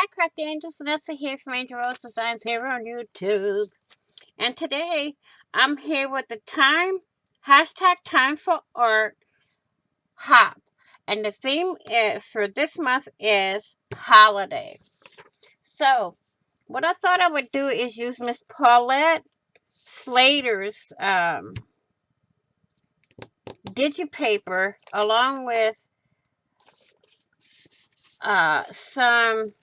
Hi, Crafty Angels. Vanessa here from Angel Rose Designs here on YouTube. And today, I'm here with the #Time for Art Hop. And the theme for this month is holiday. So, what I thought I would do is use Miss Paulette Slater's digipaper along with some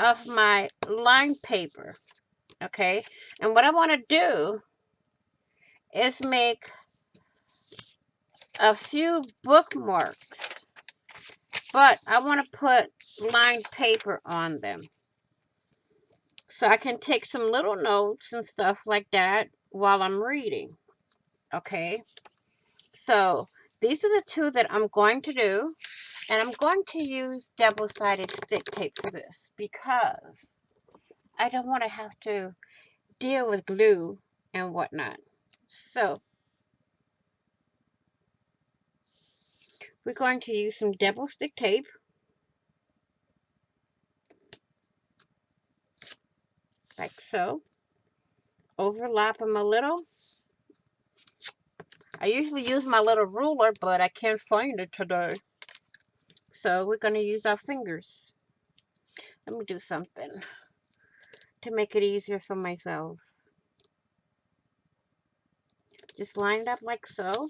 of my line paper. Okay, and what I want to do is make a few bookmarks, but I want to put lined paper on them so I can take some little notes and stuff like that while I'm reading. Okay, so these are the two that I'm going to do, and I'm going to use double-sided stick tape for this because I don't want to have to deal with glue and whatnot. So we're going to use some double stick tape, like so. Overlap them a little. I usually use my little ruler, but I can't find it today. So we're going to use our fingers. Let me do something to make it easier for myself. Just line it up like so.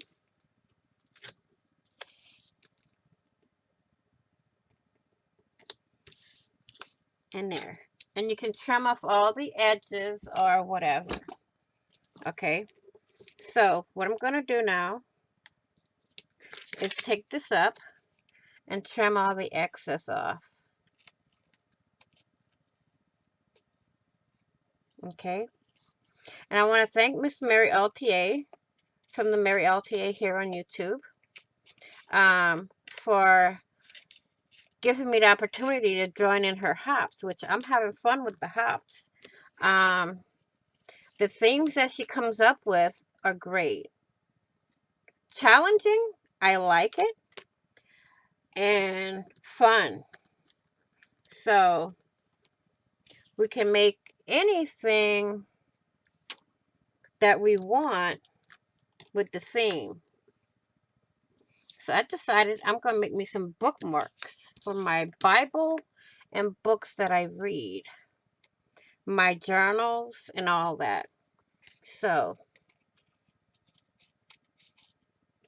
And there. And you can trim off all the edges or whatever. Okay. So what I'm going to do now is take this up and trim all the excess off. Okay. And I want to thank Miss Meri Atelier from the Meri Atelier here on YouTube for giving me the opportunity to join in her hops, which I'm having fun with the hops. The themes that she comes up with are great. Challenging, I like it, and fun. So we can make anything that we want with the theme. So I decided I'm going to make me some bookmarks for my Bible and books that I read, my journals and all that. So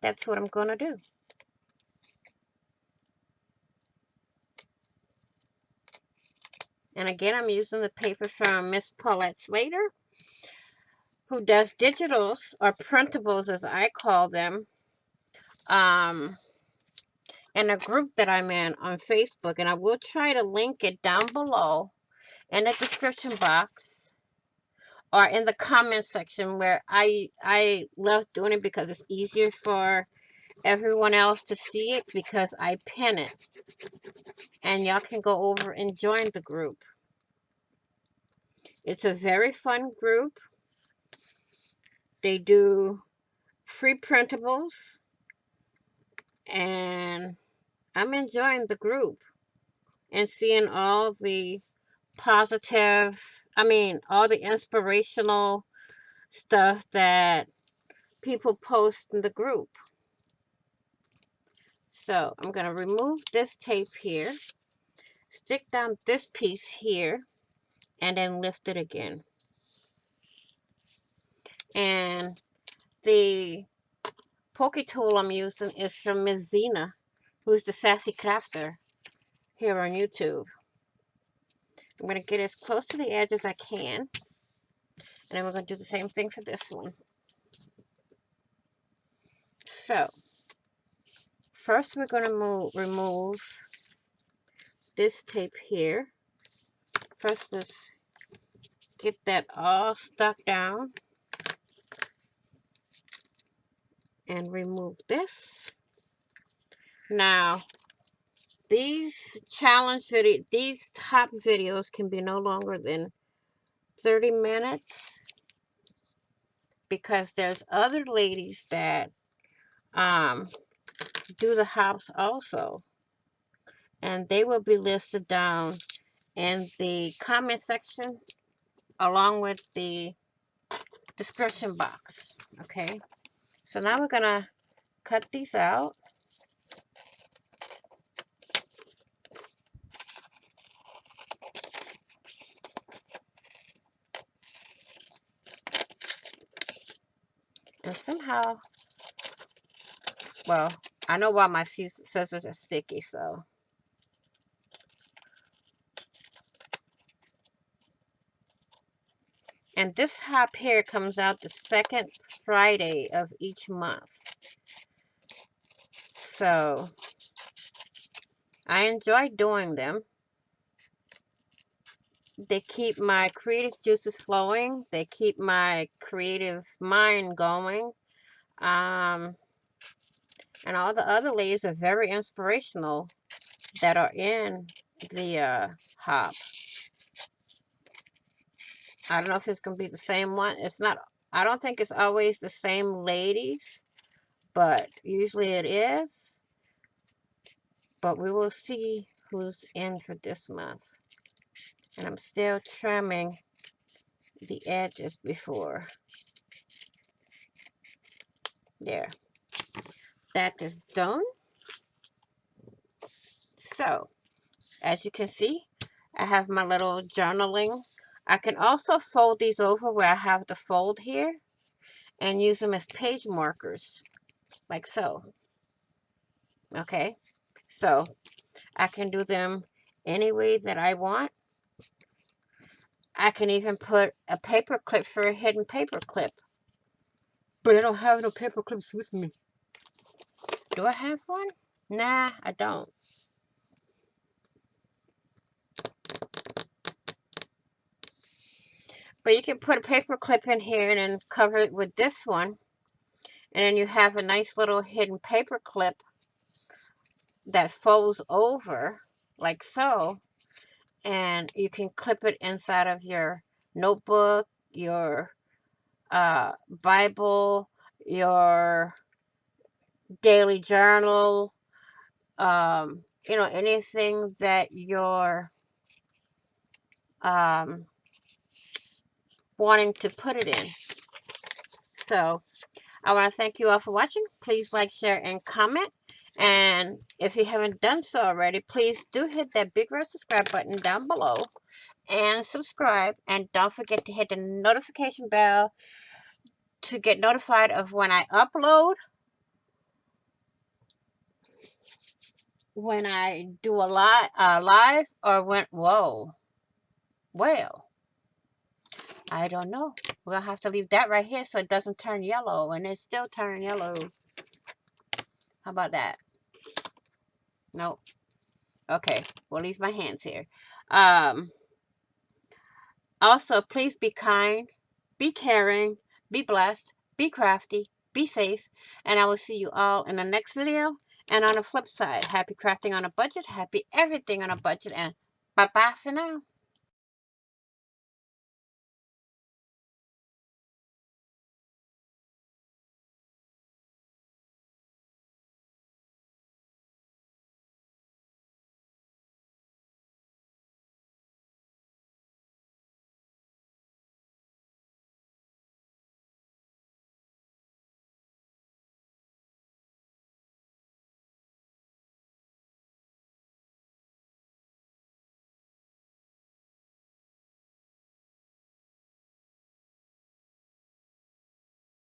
that's what I'm going to do. And again, I'm using the paper from Miss Paulette Slater, who does digitals or printables as I call them, in a group that I'm in on Facebook. And I will try to link it down below in the description box or in the comment section, where I love doing it because it's easier for everyone else to see it because I pin it. And y'all can go over and join the group. It's a very fun group. They do free printables, and I'm enjoying the group and seeing all the positive, all the inspirational stuff that people post in the group. So I'm going to remove this tape here, stick down this piece here, and then lift it again. And the pokey tool I'm using is from Miss Zena, who's the Sassy Crafter here on YouTube. I'm going to get as close to the edge as I can. And then we're going to do the same thing for this one. So, first we're going to remove this tape here. First, let's get that all stuck down. And remove this. Now, these these top videos can be no longer than 30 minutes. Because there's other ladies that do the hops also, and they will be listed down in the comment section along with the description box. Okay, so now we're gonna cut these out. And somehow, well, I know why my scissors are sticky, so. And this hop here comes out the second Friday of each month. So, I enjoy doing them. They keep my creative juices flowing. They keep my creative mind going. And all the other ladies are very inspirational that are in the hop. I don't know if it's going to be the same one. It's not, I don't think it's always the same ladies, but usually it is. But we will see who's in for this month. And I'm still trimming the edges before. There. That is done. So, as you can see, I have my little journaling. I can also fold these over where I have the fold here and use them as page markers, like so. Okay, so I can do them any way that I want. I can even put a paper clip for a hidden paper clip. But I don't have no paper clips with me. Do I have one? Nah, I don't. But you can put a paper clip in here and then cover it with this one. And then you have a nice little hidden paper clip that folds over like so. And you can clip it inside of your notebook, your Bible, your daily journal, you know, anything that you're wanting to put it in. So I want to thank you all for watching. Please like, share, and comment. And if you haven't done so already, please do hit that big red subscribe button down below and subscribe. And don't forget to hit the notification bell to get notified of when I upload, when I do a live, or when, whoa, well, I don't know. We're going to have to leave that right here so it doesn't turn yellow, and it's still turning yellow. How about that? Nope. Okay, we'll leave my hands here. Also, please be kind, be caring, be blessed, be crafty, be safe, and I will see you all in the next video. And on the flip side, happy crafting on a budget, happy everything on a budget, and bye-bye for now.